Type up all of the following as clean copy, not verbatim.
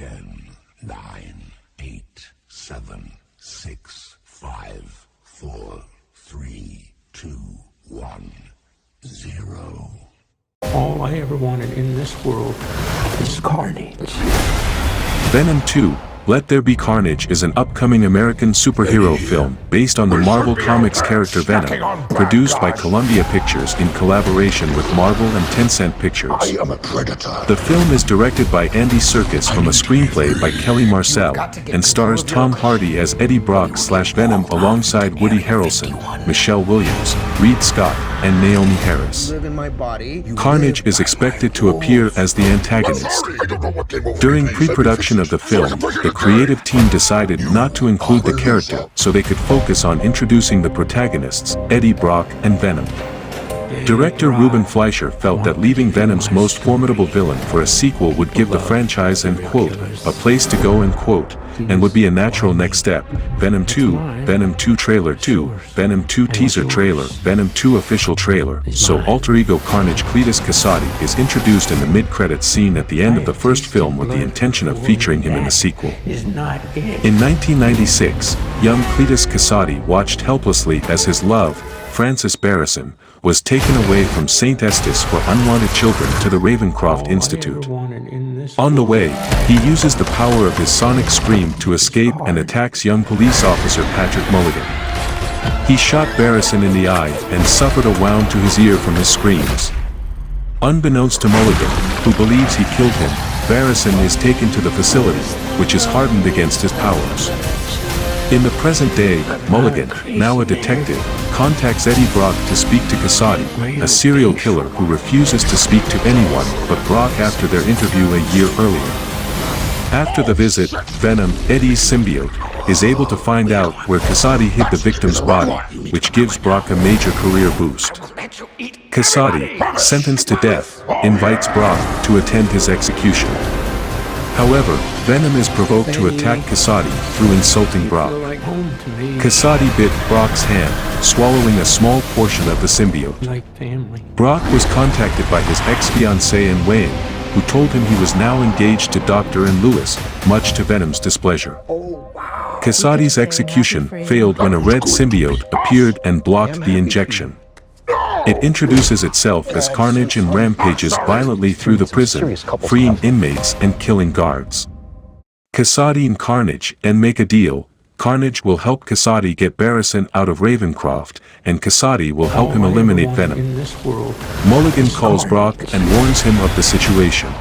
10, 9, 8, 7, 6, 5, 4, 3, 2, 1, 0. All I ever wanted in this world is carnage. Venom 2, Let There Be Carnage is an upcoming American superhero film based on the Marvel Comics character Venom, produced by Columbia Pictures in collaboration with Marvel and Tencent Pictures. I am a predator. The film is directed by Andy Serkis from a screenplay by Kelly Marcel, and stars Tom Hardy as Eddie Brock/Venom alongside Woody Harrelson, Michelle Williams, Reed Scott, and Naomi Harris. Carnage is expected to appear as the antagonist. During pre-production of the film, the creative team decided not to include the character so they could focus on introducing the protagonists, Eddie Brock and Venom. Director Ruben Fleischer felt that leaving Venom's most formidable villain for a sequel would give the franchise an, quote, a place to go, end quote, and would be a natural next step. Venom 2, Venom 2 Trailer 2, Venom 2 Teaser Trailer, Venom 2 Official Trailer. So alter ego Carnage Cletus Kasady is introduced in the mid-credits scene at the end of the first film with the intention of featuring him in the sequel. In 1996, young Cletus Kasady watched helplessly as his love, Francis Barrison, was taken away from St. Estes for unwanted children to the Ravencroft Institute. On the way, he uses the power of his sonic scream to escape and attacks young police officer Patrick Mulligan. He shot Barrison in the eye and suffered a wound to his ear from his screams. Unbeknownst to Mulligan, who believes he killed him, Barrison is taken to the facility, which is hardened against his powers. In the present day, Mulligan, now a detective, contacts Eddie Brock to speak to Kasady, a serial killer who refuses to speak to anyone but Brock after their interview a year earlier. After the visit, Venom, Eddie's symbiote, is able to find out where Kasady hid the victim's body, which gives Brock a major career boost. Kasady, sentenced to death, invites Brock to attend his execution. However, Venom is provoked to attack Kasady through insulting Brock. Kasady bit Brock's hand, swallowing a small portion of the symbiote. Brock was contacted by his ex-fiancée Anne Weying, who told him he was now engaged to Dr. Anne Lewis, much to Venom's displeasure. Kasady's execution failed when a red symbiote appeared and blocked the injection. It introduces itself as Carnage and rampages violently through the prison, freeing inmates and killing guards. Kasady and Carnage then make a deal. Carnage will help Kasady get Barrison out of Ravencroft, and Kasady will help him eliminate Venom. Mulligan calls Brock and warns him of the situation.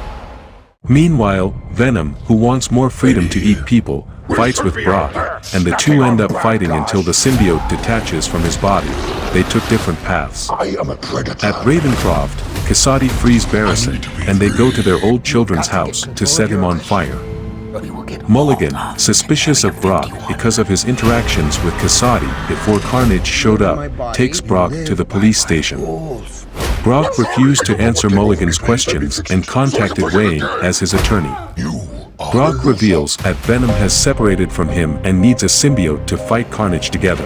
Meanwhile, Venom, who wants more freedom to eat people, fights with Brock, and the two end up fighting until the symbiote detaches from his body. They took different paths. I am a predator. At Ravencroft, Kasady frees Barrison, and they go to their old children's house to set him on fire. Mulligan, suspicious of Brock because of his interactions with Kasady before Carnage showed up, takes Brock to the police station. Brock refused to answer Mulligan's questions and contacted Wayne as his attorney. Brock reveals that Venom has separated from him and needs a symbiote to fight Carnage together.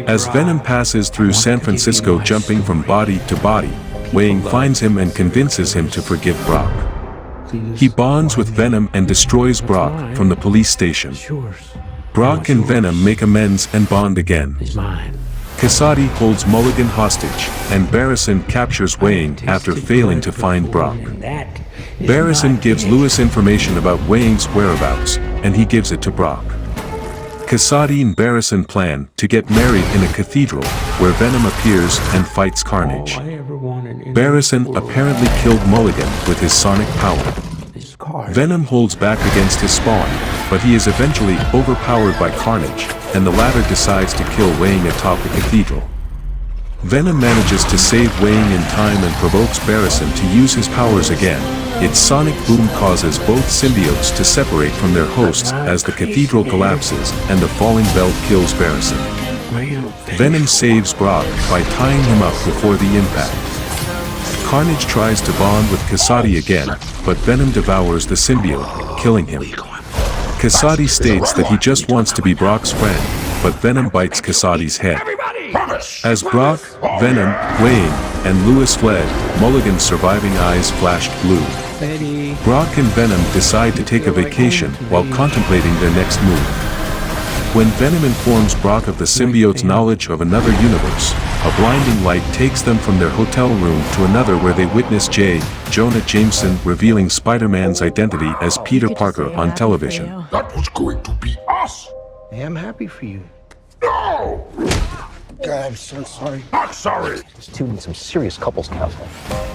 As Venom passes through San Francisco jumping from body to body, Wayne finds him and convinces him to forgive Brock. He bonds with Venom and destroys Brock from the police station. Brock and Venom make amends and bond again. Kasady holds Mulligan hostage, and Barrison captures Wayne after failing to find Brock. Barrison gives Lewis information about Wayne's whereabouts, and he gives it to Brock. Kasady and Barrison plan to get married in a cathedral, where Venom appears and fights Carnage. Barrison apparently killed Mulligan with his sonic power. Venom holds back against his spawn, but he is eventually overpowered by Carnage, and the latter decides to kill Wayne atop the cathedral. Venom manages to save Wayne in time and provokes Barrison to use his powers again. Its sonic boom causes both symbiotes to separate from their hosts as the cathedral collapses and the falling bell kills Barrison. Venom saves Brock by tying him up before the impact. Carnage tries to bond with Kasady again, but Venom devours the symbiote, killing him. Kasady states that he just wants to be Brock's friend, but Venom bites Kasady's head. As Brock, Venom, Wayne, and Lewis fled, Mulligan's surviving eyes flashed blue. Eddie. Brock and Venom decide to take a vacation while contemplating their next move. When Venom informs Brock of the symbiote's knowledge of another universe, a blinding light takes them from their hotel room to another where they witness J. Jonah Jameson revealing Spider-Man's identity as Peter Parker on television. That was going to be us. Hey, I'm happy for you. No! God, I'm so sorry. Not sorry. This dude needs some serious couples counseling.